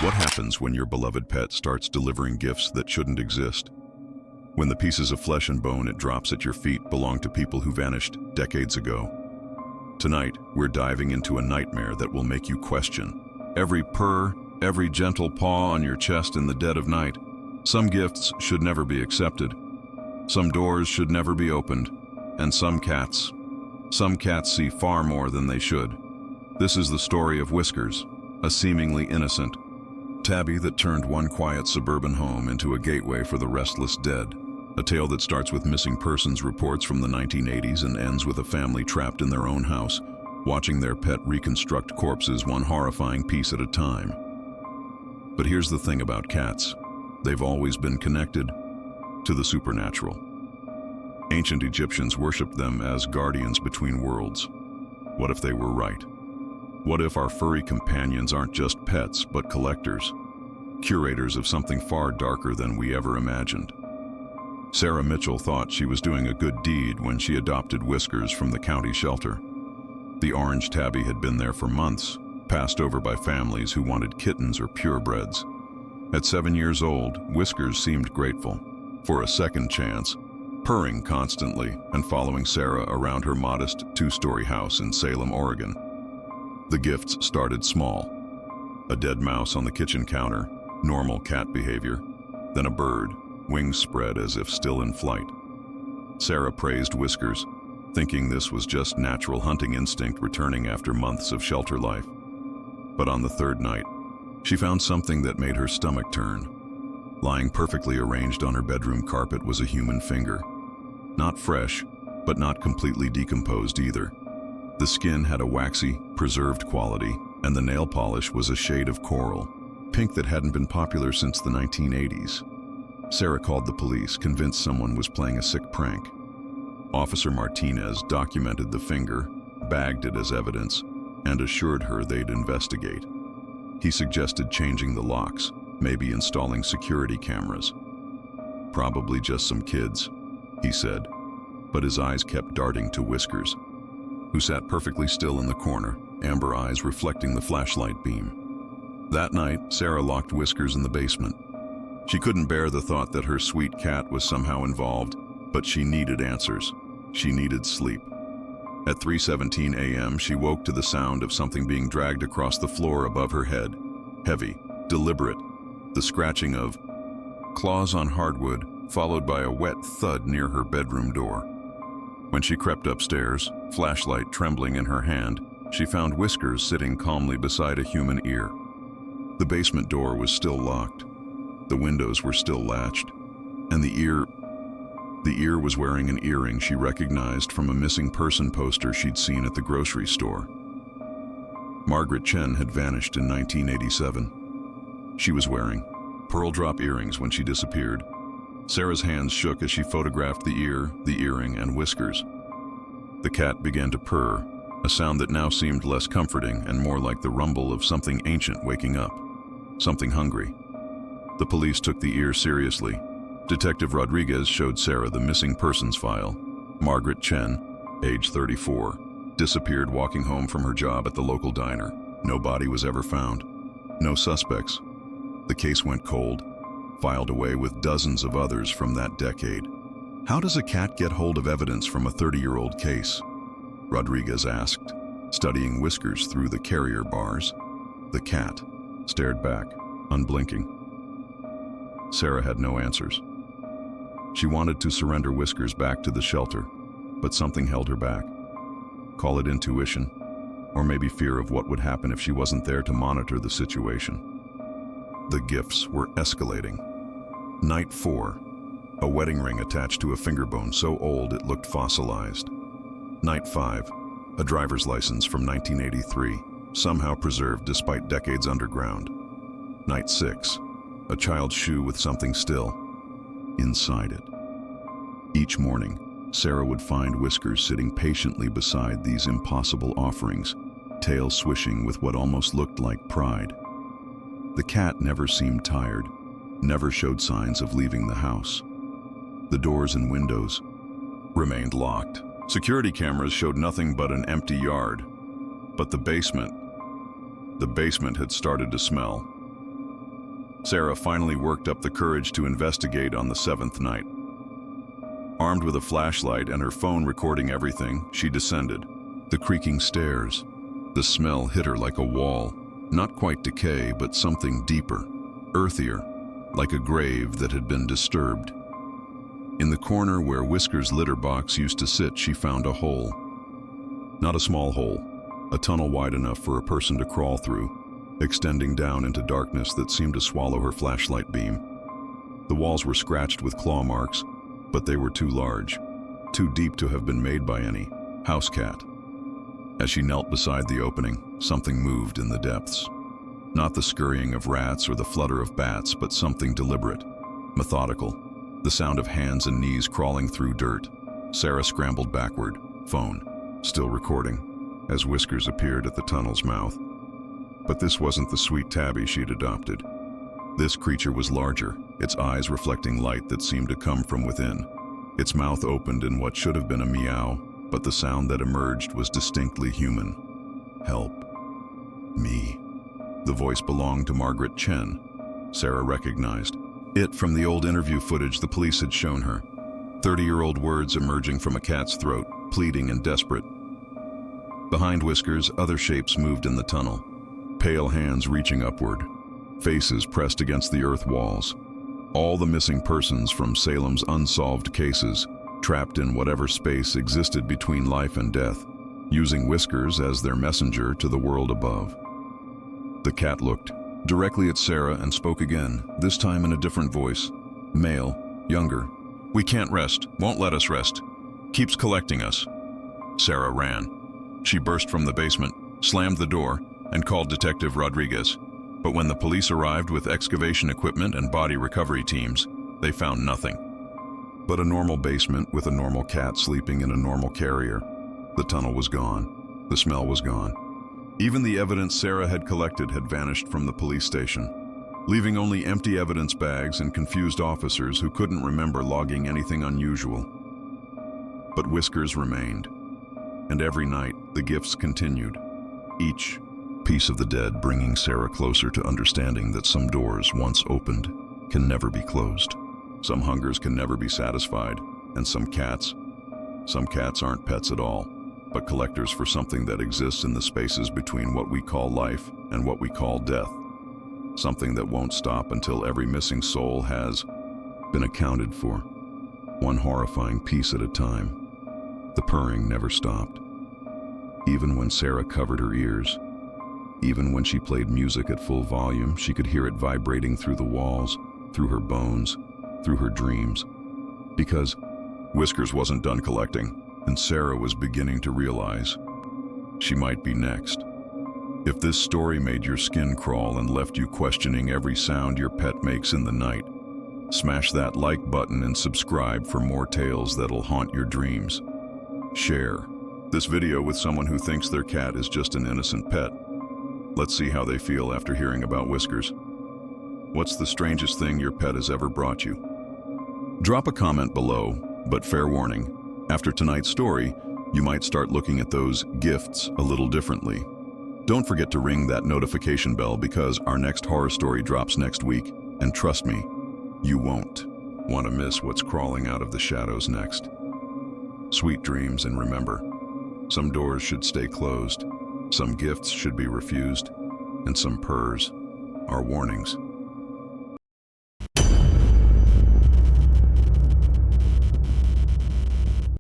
What happens when your beloved pet starts delivering gifts that shouldn't exist? When the pieces of flesh and bone it drops at your feet belong to people who vanished decades ago? Tonight, we're diving into a nightmare that will make you question every purr, every gentle paw on your chest in the dead of night. Some gifts should never be accepted. Some doors should never be opened. And some cats see far more than they should. This is the story of Whiskers, a seemingly innocent tabby that turned one quiet suburban home into a gateway for the restless dead. A tale that starts with missing persons reports from the 1980s and ends with a family trapped in their own house, watching their pet reconstruct corpses one horrifying piece at a time. But here's the thing about cats. They've always been connected to the supernatural. Ancient Egyptians worshipped them as guardians between worlds. What if they were right? What if our furry companions aren't just pets, but collectors, curators of something far darker than we ever imagined? Sarah Mitchell thought she was doing a good deed when she adopted Whiskers from the county shelter. The orange tabby had been there for months, passed over by families who wanted kittens or purebreds. At 7 years old, Whiskers seemed grateful for a second chance, purring constantly and following Sarah around her modest 2-story house in Salem, Oregon. The gifts started small. A dead mouse on the kitchen counter, normal cat behavior. Then a bird, wings spread as if still in flight. Sarah praised Whiskers, thinking this was just natural hunting instinct returning after months of shelter life. But on the third night, she found something that made her stomach turn. Lying perfectly arranged on her bedroom carpet was a human finger. Not fresh, but not completely decomposed either. The skin had a waxy, preserved quality, and the nail polish was a shade of coral, pink that hadn't been popular since the 1980s. Sarah called the police, convinced someone was playing a sick prank. Officer Martinez documented the finger, bagged it as evidence, and assured her they'd investigate. He suggested changing the locks, maybe installing security cameras. Probably just some kids, he said, but his eyes kept darting to Whiskers, who sat perfectly still in the corner, amber eyes reflecting the flashlight beam. That night, Sarah locked Whiskers in the basement. She couldn't bear the thought that her sweet cat was somehow involved, but she needed answers. She needed sleep. At 3:17 a.m., she woke to the sound of something being dragged across the floor above her head. Heavy, deliberate, the scratching of claws on hardwood, followed by a wet thud near her bedroom door. When she crept upstairs, flashlight trembling in her hand, she found Whiskers sitting calmly beside a human ear. The basement door was still locked. The windows were still latched, and the ear was wearing an earring she recognized from a missing person poster she'd seen at the grocery store. Margaret Chen had vanished in 1987. She was wearing pearl drop earrings when she disappeared. Sarah's hands shook as she photographed the ear, the earring, and Whiskers. The cat began to purr, a sound that now seemed less comforting and more like the rumble of something ancient waking up, something hungry. The police took the ear seriously. Detective Rodriguez showed Sarah the missing persons file. Margaret Chen, age 34, disappeared walking home from her job at the local diner. No body was ever found. No suspects. The case went cold, filed away with dozens of others from that decade. How does a cat get hold of evidence from a 30-year-old case? Rodriguez asked, studying Whiskers through the carrier bars. The cat stared back, unblinking. Sarah had no answers. She wanted to surrender Whiskers back to the shelter, but something held her back. Call it intuition, or maybe fear of what would happen if she wasn't there to monitor the situation. The gifts were escalating. Night 4, a wedding ring attached to a finger bone so old it looked fossilized. Night 5, a driver's license from 1983, somehow preserved despite decades underground. Night 6, a child's shoe with something still inside it. Each morning, Sarah would find Whiskers sitting patiently beside these impossible offerings, tail swishing with what almost looked like pride. The cat never seemed tired, never showed signs of leaving the house. The doors and windows remained locked. Security cameras showed nothing but an empty yard. But the basement had started to smell. Sarah finally worked up the courage to investigate on the 7th night. Armed with a flashlight and her phone recording everything, she descended. The creaking stairs. The smell hit her like a wall. Not quite decay, but something deeper, earthier, like a grave that had been disturbed. In the corner where Whisker's litter box used to sit, she found a hole. Not a small hole, a tunnel wide enough for a person to crawl through, extending down into darkness that seemed to swallow her flashlight beam. The walls were scratched with claw marks, but they were too large, too deep to have been made by any house cat. As she knelt beside the opening, something moved in the depths. Not the scurrying of rats or the flutter of bats, but something deliberate, methodical, the sound of hands and knees crawling through dirt. Sarah scrambled backward, phone still recording, as Whiskers appeared at the tunnel's mouth. But this wasn't the sweet tabby she'd adopted. This creature was larger, its eyes reflecting light that seemed to come from within. Its mouth opened in what should have been a meow, but the sound that emerged was distinctly human. Help. Me. The voice belonged to Margaret Chen. Sarah recognized it from the old interview footage the police had shown her. 30-year-old words emerging from a cat's throat, pleading and desperate. Behind Whiskers, other shapes moved in the tunnel. Pale hands reaching upward. Faces pressed against the earth walls. All the missing persons from Salem's unsolved cases, trapped in whatever space existed between life and death, using Whiskers as their messenger to the world above. The cat looked directly at Sarah and spoke again, this time in a different voice. Male, younger. We can't rest, won't let us rest. Keeps collecting us. Sarah ran. She burst from the basement, slammed the door, and called Detective Rodriguez. But when the police arrived with excavation equipment and body recovery teams, they found nothing but a normal basement with a normal cat sleeping in a normal carrier. The tunnel was gone. The smell was gone. Even the evidence Sarah had collected had vanished from the police station, leaving only empty evidence bags and confused officers who couldn't remember logging anything unusual. But Whiskers remained, and every night the gifts continued, each piece of the dead bringing Sarah closer to understanding that some doors, once opened, can never be closed. Some hungers can never be satisfied, and some cats aren't pets at all, but collectors for something that exists in the spaces between what we call life and what we call death. Something that won't stop until every missing soul has been accounted for, one horrifying piece at a time. The purring never stopped. Even when Sarah covered her ears, even when she played music at full volume, she could hear it vibrating through the walls, through her bones, through her dreams. Because Whiskers wasn't done collecting, and Sarah was beginning to realize she might be next. If this story made your skin crawl and left you questioning every sound your pet makes in the night, smash that like button and subscribe for more tales that'll haunt your dreams. Share this video with someone who thinks their cat is just an innocent pet. Let's see how they feel after hearing about Whiskers. What's the strangest thing your pet has ever brought you? Drop a comment below, but fair warning, after tonight's story, you might start looking at those gifts a little differently. Don't forget to ring that notification bell because our next horror story drops next week, and trust me, you won't want to miss what's crawling out of the shadows next. Sweet dreams, and remember, some doors should stay closed, some gifts should be refused, and some purrs are warnings.